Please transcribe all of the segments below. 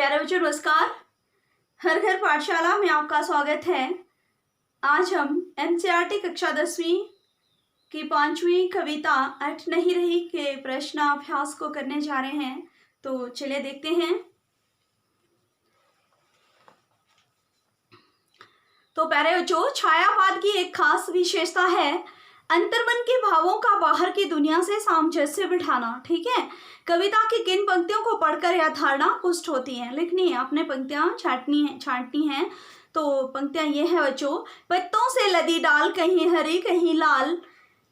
प्यारे बच्चों नमस्कार। हर घर पाठशाला में आपका स्वागत है। आज हम एनसीईआरटी कक्षा 10वीं की 5वीं कविता अट नहीं रही के प्रश्नाभ्यास को करने जा रहे हैं। तो चलिए देखते हैं। तो प्यारे बच्चों, छायावाद की एक खास विशेषता है अंतर्मन के भावों का बाहर की दुनिया से सामंजस्य बिठाना। ठीक है, कविता की किन पंक्तियों को पढ़कर यह धारणा पुष्ट होती है? लिखनी है, आपने पंक्तियां छांटनी है। तो पंक्तियां ये है बच्चों, पत्तों से लदी डाल कहीं हरी कहीं लाल,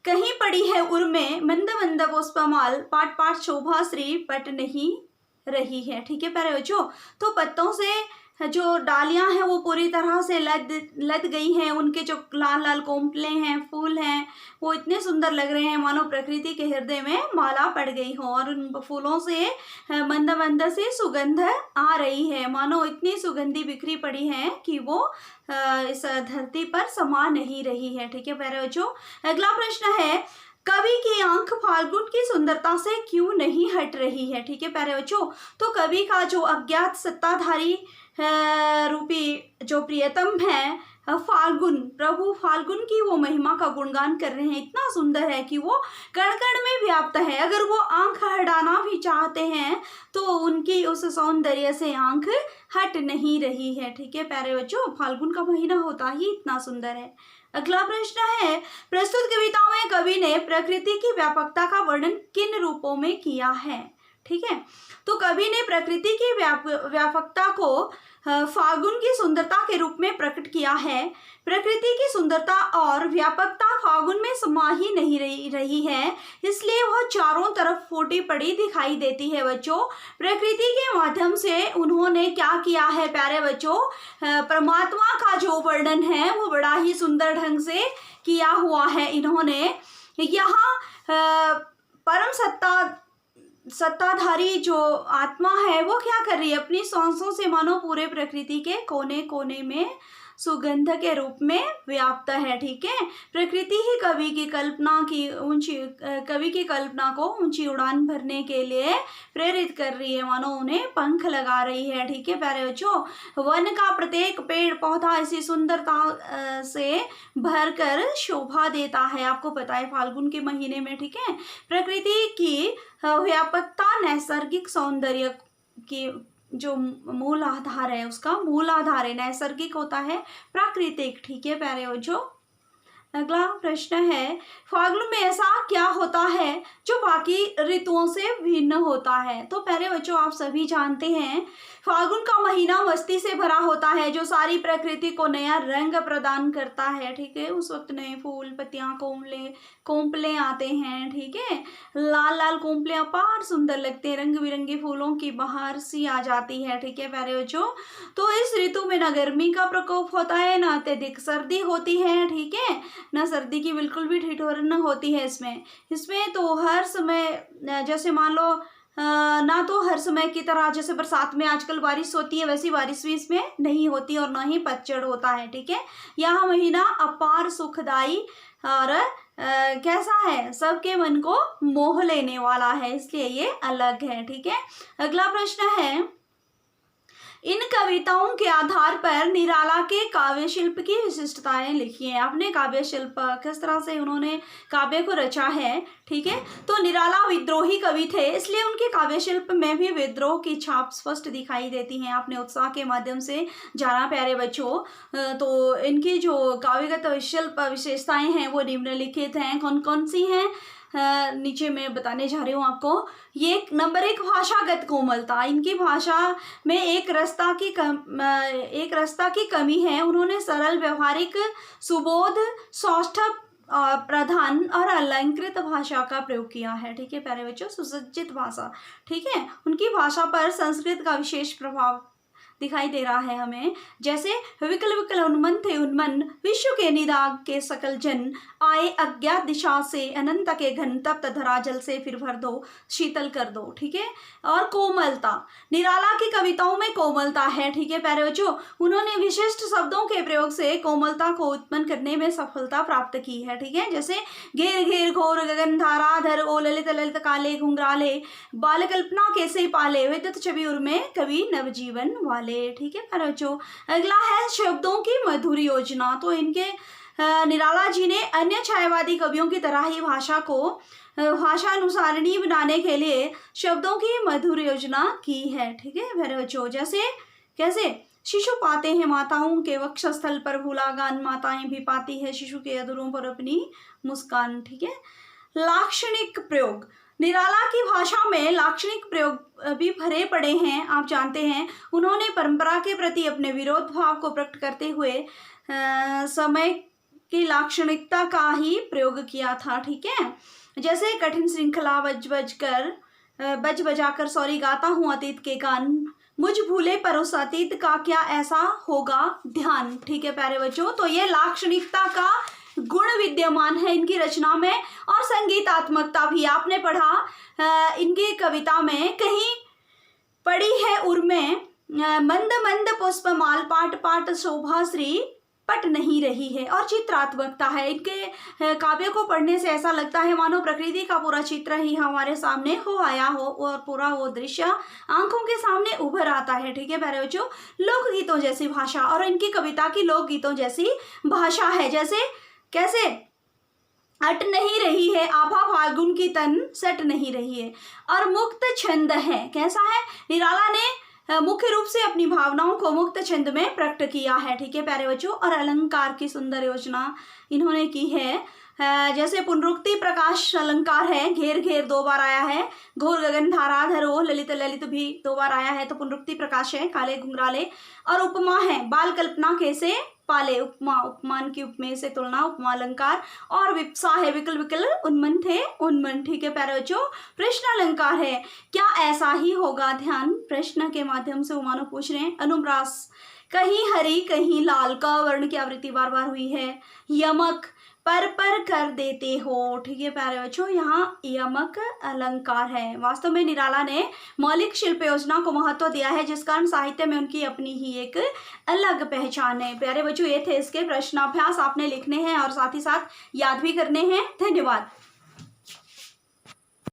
कहीं पड़ी है उर्मे मंद मंद पुष्पमाल, पाट पाट शोभा श्री पट नहीं रही है। ठीक है प्यारे बच्चों, तो पत्तों से जो डालियां हैं वो पूरी तरह से लद गई हैं, उनके जो लाल लाल कोंपले हैं, फूल हैं, वो इतने सुंदर लग रहे हैं मानो प्रकृति के हृदय में माला पड़ गई हो, और उन फूलों से मंद मंद से सुगंध आ रही है, मानो इतनी सुगंधी बिखरी पड़ी है कि वो इस धरती पर समा नहीं रही है। ठीक है प्यारे बच्चों, अगला प्रश्न है, कवि की आंख फाल्गुन की सुंदरता से क्यों नहीं हट रही है? ठीक है प्यारे बच्चों, तो कवि का जो अज्ञात सत्ताधारी रूपी जो प्रियतम है फाल्गुन, प्रभु फाल्गुन की वो महिमा का गुणगान कर रहे हैं। इतना सुंदर है कि वो कण कण में व्याप्त है। अगर वो आंख हटाना भी चाहते हैं तो उनकी उस सौंदर्य से आंख हट नहीं रही है। ठीक है प्यारे बच्चों, फाल्गुन का महीना होता ही इतना सुंदर है। अगला प्रश्न है, प्रस्तुत कविता में कवि ने प्रकृति की व्यापकता का वर्णन किन रूपों में किया है? ठीक है, तो कवि ने प्रकृति की व्यापकता को फाल्गुन की सुंदरता के रूप में प्रकट किया है। प्रकृति की सुंदरता और व्यापकता फाल्गुन में समा ही नहीं रही है, इसलिए वह चारों तरफ फूटी पड़ी दिखाई देती है। बच्चों, प्रकृति के माध्यम से उन्होंने क्या किया है प्यारे बच्चों? परमात्मा का जो वर्णन है वो बड़ा ही सुंदर ढंग से किया हुआ है। इन्होंने यहाँ परम सत्ताधारी जो आत्मा है वो क्या कर रही है? अपनी सांसों से मानो पूरे प्रकृति के कोने कोने में सुगंध के रूप में व्याप्त है। ठीक है, प्रकृति ही कवि की कल्पना को ऊंची उड़ान भरने के लिए प्रेरित कर रही है, मानो उन्हें पंख लगा रही है। ठीक है प्यारे बच्चों, वन का प्रत्येक पेड़ पौधा इसी सुंदरता से भरकर शोभा देता है। आपको पता है फाल्गुन के महीने में, ठीक है, प्रकृति की व्यापकता नैसर्गिक सौंदर्य की जो मूल आधार है, उसका मूल आधार है नैसर्गिक होता है प्राकृतिक। ठीक है प्यारे बच्चों, अगला प्रश्न है, फाल्गुन में ऐसा क्या होता है जो बाकी ऋतुओं से भिन्न होता है? तो प्यारे बच्चों, आप सभी जानते हैं फाल्गुन का महीना मस्ती से भरा होता है, जो सारी प्रकृति को नया रंग प्रदान करता है। ठीक है, उस वक्त नए फूल पत्तियां कोंपले आते हैं। ठीक है, लाल लाल कोंपले अपार सुंदर लगते हैं, रंग बिरंगे फूलों की बहार सी आ जाती है। ठीक है प्यारे बच्चों, तो इस ऋतु में न गर्मी का प्रकोप होता है, न अत्यधिक सर्दी होती है। ठीक है, न सर्दी की बिल्कुल भी ठिठुरन होती है इसमें तो हर समय, जैसे मान लो ना तो हर समय की तरह जैसे बरसात में आजकल बारिश होती है, वैसी बारिश भी इसमें नहीं होती और ना ही पतझड़ होता है। ठीक है, यह महीना अपार सुखदाई और कैसा है? सबके मन को मोह लेने वाला है, इसलिए ये अलग है। ठीक है, अगला प्रश्न है, इन कविताओं के आधार पर निराला के काव्य शिल्प की विशिष्टताएं लिखी हैं। आपने काव्य शिल्प किस तरह से उन्होंने काव्य को रचा है। ठीक है, तो निराला विद्रोही कवि थे, इसलिए उनके काव्य शिल्प में भी विद्रोह की छाप स्पष्ट दिखाई देती है। आपने उत्साह के माध्यम से जाना प्यारे बच्चों। तो इनकी जो काव्यगत शिल्प विशेषताएं हैं वो निम्नलिखित हैं। कौन कौन सी हैं? नीचे मैं बताने जा रही हूँ आपको। ये नंबर 1, भाषागत कोमलता। इनकी भाषा में एक रसता की कमी है। उन्होंने सरल व्यवहारिक सुबोध सौष्ठव प्रधान और अलंकृत भाषा का प्रयोग किया है। ठीक है प्यारे बच्चों, सुसज्जित भाषा। ठीक है, उनकी भाषा पर संस्कृत का विशेष प्रभाव दिखाई दे रहा है हमें। जैसे विकल विकल उन्मन थे उन्मन, विश्व के निदाग के सकल जन, आए अज्ञात दिशा से अनंत के घन, तप्त धरा जल से फिर भर दो, शीतल कर दो। ठीक है। और कोमलता, निराला की कविताओं में कोमलता है। ठीक है प्यारे बच्चों, उन्होंने विशिष्ट शब्दों के प्रयोग से कोमलता को उत्पन्न करने में सफलता प्राप्त की है। ठीक है। जैसे घेर घेर घोर गगन धाराधर, ओ ललित ललित काले घुंघराले, बाल कल्पना कैसे पाले, विद्युत छवि उर्मे कवि नवजीवन वाले। ठीक है प्यारे बच्चों, अगला है शब्दों की मधुर योजना। तो इनके निराला जी ने अन्य छायावादी कवियों की तरह ही भाषा को भाषा अनुसारणी बनाने के लिए शब्दों की मधुर योजना की है। ठीक है प्यारे बच्चों, जैसे कैसे शिशु पाते हैं माताओं के वक्षस्थल पर भूला गान, माताएं भी पाती है शिशु के अधरों पर अपनी मुस्कान। ठीक है। लाक्षणिक प्रयोग, निराला की भाषा में लाक्षणिक प्रयोग भी भरे पड़े हैं। आप जानते हैं उन्होंने परंपरा के प्रति अपने विरोध भाव को प्रकट करते हुए समय की लाक्षणिकता का ही प्रयोग किया था। ठीक है। जैसे कठिन श्रृंखला बज बजाकर गाता हूँ अतीत के गान, मुझ भूले पर उस अतीत का क्या ऐसा होगा ध्यान। ठीक है प्यारे बच्चों, तो ये लाक्षणिकता का गुण विद्यमान है इनकी रचना में। और संगीतात्मकता भी आपने पढ़ा इनकी कविता में, कहीं पड़ी है उर्मे मंद मंद पुष्प माल, पाट पाट शोभा श्री पट नहीं रही है। और चित्रात्मकता है, इनके काव्य को पढ़ने से ऐसा लगता है मानो प्रकृति का पूरा चित्र ही हमारे सामने हो आया हो और पूरा वो दृश्य आंखों के सामने उभर आता है। ठीक है प्यारे बच्चों, लोकगीतों जैसी भाषा, और इनकी कविता की लोकगीतों जैसी भाषा है। जैसे कैसे अट नहीं रही है आभा फाल्गुन की तन सट नहीं रही है, और मुक्त छंद है। कैसा है, निराला ने मुख्य रूप से अपनी भावनाओं को मुक्त छंद में प्रकट किया है। ठीक है प्यारे बच्चों, और अलंकार की सुंदर योजना इन्होंने की है। जैसे पुनरुक्ति प्रकाश अलंकार है, घेर घेर 2 बार आया है, घोर गगन धाराधर, ओ ललित ललित भी 2 बार आया है, तो पुनरुक्ति प्रकाश है, काले घुंघराले। और उपमा है, बाल कल्पना कैसे पाले, उपमा उपमान की उपमेय से तुलना, उपमा अलंकार। और विप्सा है, विकल विकल उन्मन थे उन्मन। ठीक है प्यारे बच्चों, प्रश्न अलंकार है, क्या ऐसा ही होगा ध्यान, प्रश्न के माध्यम से उमानो पूछ रहे हैं। अनुप्रास, कहीं हरी कहीं लाल, का वर्ण की आवृत्ति बार बार हुई है। यमक, पर कर देते हो। ठीक है प्यारे बच्चों, यहाँ यमक अलंकार है। वास्तव में निराला ने मौलिक शिल्प योजना को महत्व दिया है, जिस कारण साहित्य में उनकी अपनी ही एक अलग पहचान है। प्यारे बच्चों, ये थे इसके प्रश्नाभ्यास, आपने लिखने हैं और साथ ही साथ याद भी करने हैं। धन्यवाद।